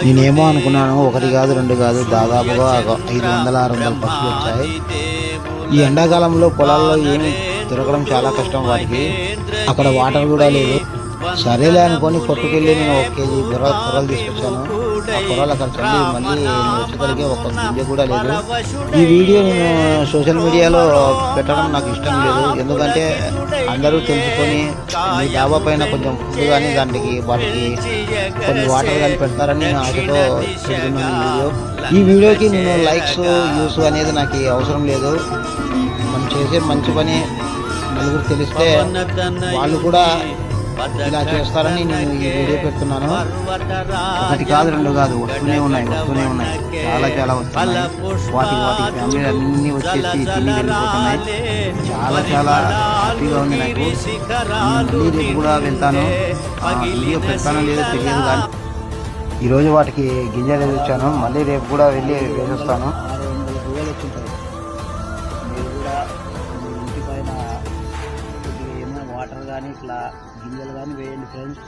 నేనేమో అనుకున్నాను, ఒకటి కాదు రెండు కాదు, దాదాపుగా 500-600 పక్షులు వచ్చాయి. ఈ ఎండాకాలంలో పొలాల్లో ఏమి దొరకడం చాలా కష్టం వాటికి. అక్కడ వాటర్ కూడా లేదు. సరేలే అనుకొని కొట్టుకెళ్ళి నేను 1 కేజీ పొరలు తీసుకొచ్చాను. ఆ పొరలు అక్కడ చల్లి మళ్ళీ వచ్చేసరికి ఒక గింజ కూడా లేదు. ఈ వీడియో నేను సోషల్ మీడియాలో పెట్టడం నాకు ఇష్టం లేదు. ఎందుకంటే అందరూ తెలుసుకొని మీ డాబా పైన కొంచెం ఫుడ్ కానీ వాటికి కొన్ని వాటర్ కానీ పెడతారని నేను ఆశతో పెడుతున్నాను ఈ వీడియోకి నేను లైక్స్ వ్యూస్ అనేది నాకు అవసరం లేదు. మనం చేసే మంచి పని నలుగురు తెలిస్తే వాళ్ళు కూడా ఇలా చేస్తారని నేను ఈ వీడియో పెడుతున్నాను. ఒకటి కాదు రెండు కాదు, వస్తూనే ఉన్నాయి. చాలా వస్తున్నాయి. వాటి ఫ్యామిలీ అన్నీ వచ్చేసి తిని వెళ్ళిపోతున్నాయి. చాలా హ్యాపీగా ఉంది నాకు. మళ్ళీ రేపు కూడా వెళ్తాను. వీడియో పెడతానో లేదో తెలియదు, కానీ ఈరోజు వాటికి గింజలు తెచ్చాను. మళ్ళీ రేపు కూడా వెళ్ళి వేసేస్తాను. 600 పువ్వులు వచ్చింటారు. మీరు కూడా ఇంటి పైన ఏమైనా వాటర్ కానీ ఇట్లా గింజలు కానీ వేయండి ఫ్రెండ్స్.